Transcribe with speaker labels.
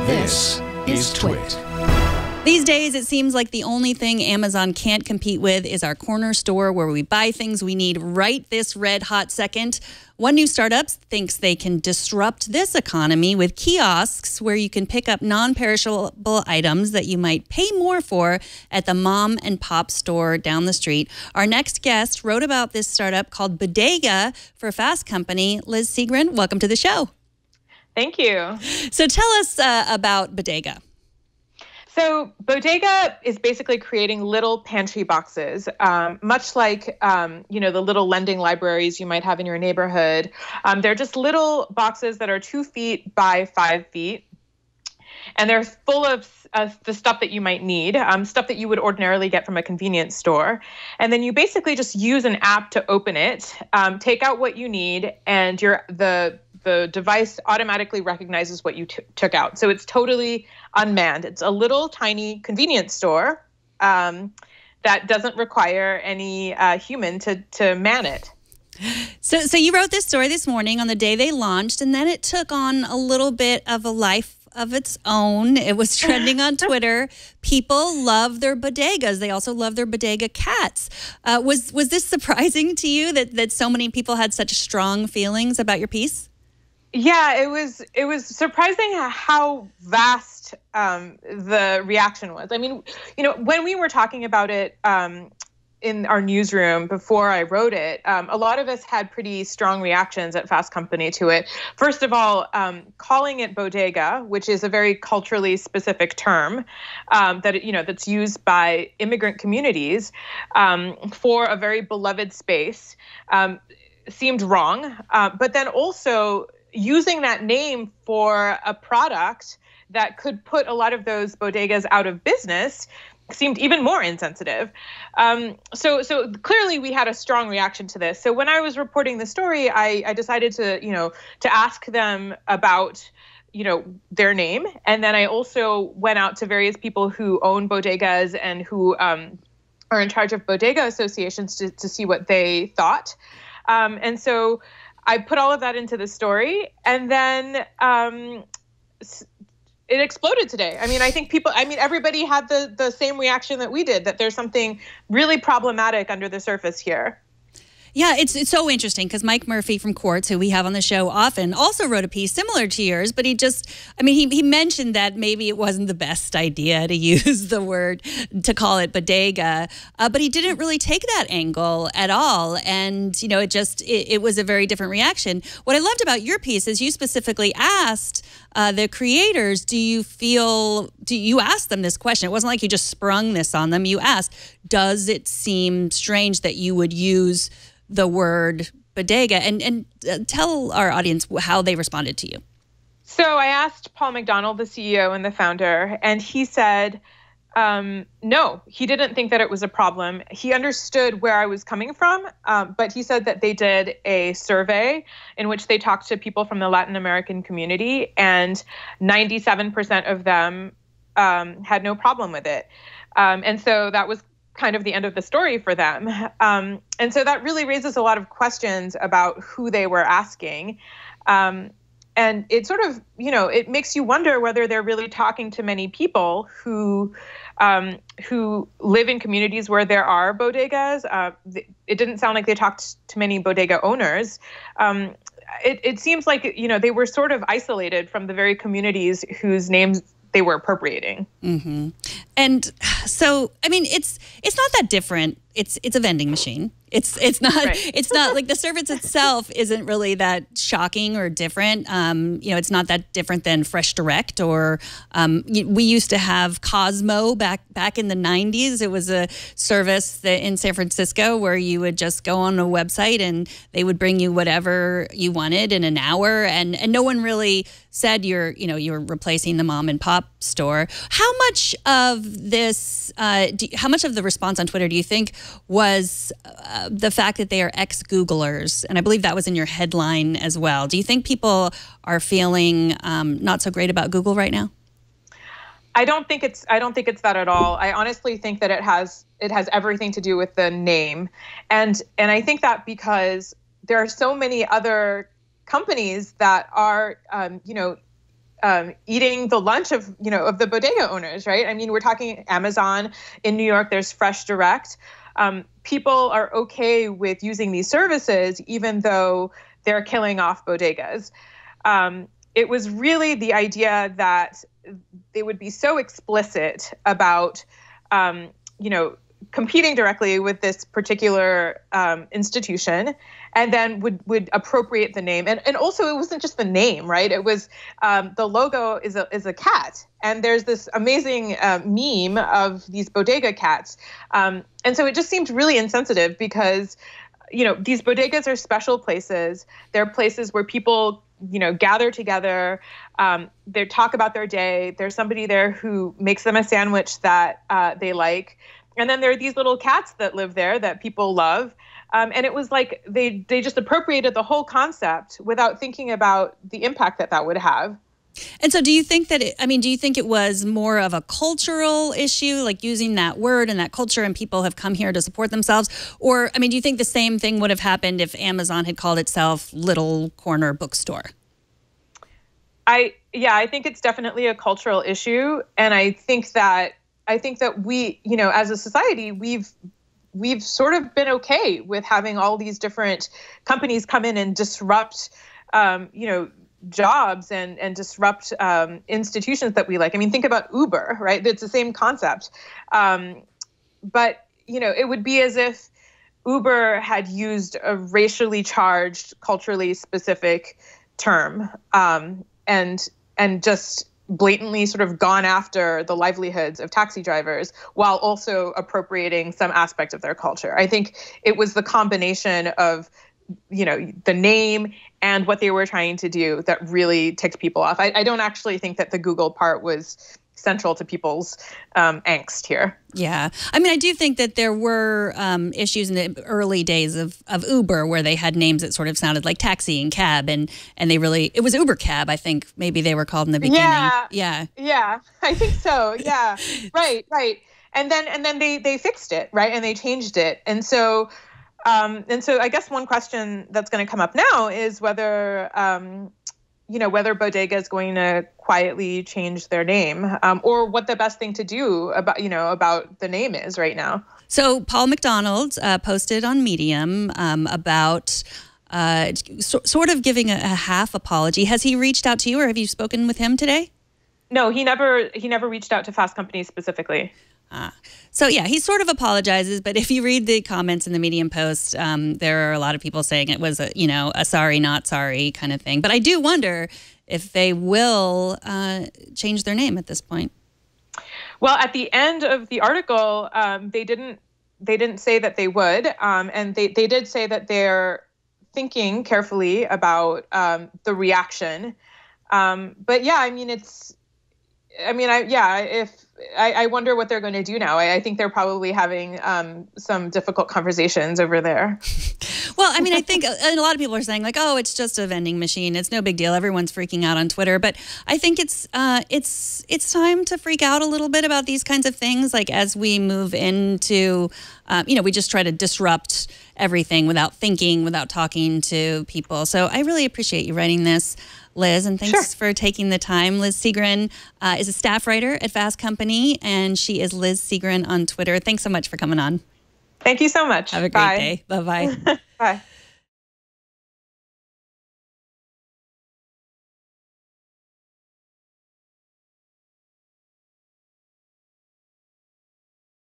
Speaker 1: This is TWiT.
Speaker 2: These days, it seems like the only thing Amazon can't compete with is our corner store where we buy things we need right this red hot second. One new startup thinks they can disrupt this economy with kiosks where you can pick up non-perishable items that you might pay more for at the mom and pop store down the street. Our next guest wrote about this startup called Bodega for Fast Company. Liz Segrin, welcome to the show.
Speaker 3: Thank you.
Speaker 2: So tell us about Bodega.
Speaker 3: So Bodega is basically creating little pantry boxes, much like, the little lending libraries you might have in your neighborhood. They're just little boxes that are 2 feet by 5 feet. And they're full of the stuff that you might need, stuff that you would ordinarily get from a convenience store. And then you basically just use an app to open it, take out what you need, and the device automatically recognizes what you took out. So it's totally unmanned. It's a little tiny convenience store that doesn't require any human to man it.
Speaker 2: So you wrote this story this morning on the day they launched, and then it took on a little bit of a life of its own. It was trending on Twitter. People love their bodegas. They also love their bodega cats. Was this surprising to you that so many people had such strong feelings about your piece?
Speaker 3: Yeah, it was surprising how vast the reaction was. I mean, when we were talking about it in our newsroom before I wrote it, a lot of us had pretty strong reactions at Fast Company to it. First of all, calling it bodega, which is a very culturally specific term that's used by immigrant communities for a very beloved space, seemed wrong. But then also using that name for a product that could put a lot of those bodegas out of business seemed even more insensitive. So clearly we had a strong reaction to this. So when I was reporting the story, I decided to ask them about their name. And then I also went out to various people who own bodegas and who are in charge of bodega associations to see what they thought. And so I put all of that into the story, and then it exploded today. I mean, I think everybody had the same reaction that we did, that there's something really problematic under the surface here.
Speaker 2: Yeah, it's so interesting because Mike Murphy from Quartz, who we have on the show often, also wrote a piece similar to yours, but he mentioned that maybe it wasn't the best idea to use the word, to call it bodega, but he didn't really take that angle at all. And, it was a very different reaction. What I loved about your piece is you specifically asked the creators, you asked them this question. It wasn't like you just sprung this on them. You asked, does it seem strange that you would use the word bodega, and tell our audience how they responded to you.
Speaker 3: So I asked Paul McDonald, the CEO and the founder, and he said, no, he didn't think that it was a problem. He understood where I was coming from, but he said that they did a survey in which they talked to people from the Latin American community, and 97% of them had no problem with it. And so that was kind of the end of the story for them. And so that really raises a lot of questions about who they were asking. And it sort of, it makes you wonder whether they're really talking to many people who live in communities where there are bodegas. It didn't sound like they talked to many bodega owners. It seems like, they were sort of isolated from the very communities whose names they were appropriating.
Speaker 2: Mm-hmm. And so, it's not that different. It's a vending machine. It's not right. It's not like the service itself isn't really that shocking or different. It's not that different than Fresh Direct or we used to have Cosmo back in the 90s. It was a service in San Francisco where you would just go on a website and they would bring you whatever you wanted in an hour, and no one really said you're replacing the mom and pop store. How much of this how much of the response on Twitter do you think was the fact that they are ex-Googlers? And I believe that was in your headline as well. Do you think people are feeling not so great about Google right now?
Speaker 3: I don't think it's that at all. I honestly think that it has everything to do with the name. And I think that because there are so many other companies that are, eating the lunch of the bodega owners, right? I mean, we're talking Amazon in New York. There's Fresh Direct. People are okay with using these services, even though they're killing off bodegas. It was really the idea that they would be so explicit about, competing directly with this particular institution, and then would appropriate the name. And also, it wasn't just the name, right? It was the logo is a cat, and there's this amazing meme of these bodega cats. And so it just seemed really insensitive because, these bodegas are special places. They're places where people, gather together. They talk about their day. There's somebody there who makes them a sandwich that they like. And then there are these little cats that live there that people love. And it was like they just appropriated the whole concept without thinking about the impact that would have.
Speaker 2: And so do you think that do you think it was more of a cultural issue, like using that word and that culture, and people have come here to support themselves? Or, do you think the same thing would have happened if Amazon had called itself Little Corner Bookstore?
Speaker 3: I think it's definitely a cultural issue. And I think that we, as a society, we've sort of been okay with having all these different companies come in and disrupt, jobs and disrupt institutions that we like. Think about Uber, right? It's the same concept. But, it would be as if Uber had used a racially charged, culturally specific term and just blatantly sort of gone after the livelihoods of taxi drivers while also appropriating some aspect of their culture. I think it was the combination of, the name and what they were trying to do that really ticked people off. I don't actually think that the Google part was central to people's angst here.
Speaker 2: Yeah. I do think that there were issues in the early days of Uber where they had names that sort of sounded like taxi and cab, and it was Uber Cab, I think maybe they were called in the beginning.
Speaker 3: Yeah, I think so. Yeah, right. And then they fixed it, right? And they changed it. And so I guess one question that's going to come up now is whether Bodega is going to quietly change their name, or what the best thing to do about the name is right now.
Speaker 2: So Paul McDonald posted on Medium about sort of giving a half apology. Has he reached out to you, or have you spoken with him today?
Speaker 3: No, he never reached out to Fast Company specifically.
Speaker 2: So yeah, he sort of apologizes, but if you read the comments in the Medium post, there are a lot of people saying it was a sorry, not sorry kind of thing. But I do wonder if they will change their name at this point.
Speaker 3: Well, at the end of the article, they didn't say that they would, and they did say that they're thinking carefully about the reaction. But yeah, I wonder what they're going to do now. I think they're probably having some difficult conversations over there.
Speaker 2: Well, I think a lot of people are saying like, oh, it's just a vending machine. It's no big deal. Everyone's freaking out on Twitter. But I think it's time to freak out a little bit about these kinds of things. Like as we move into, we just try to disrupt everything without thinking, without talking to people. So I really appreciate you writing this, Liz, and thanks for taking the time. Liz Segren is a staff writer at Fast Company, and she is Liz Segren on Twitter. Thanks so much for coming on.
Speaker 3: Thank you so much.
Speaker 2: Have a great day. Bye-bye.
Speaker 3: Bye.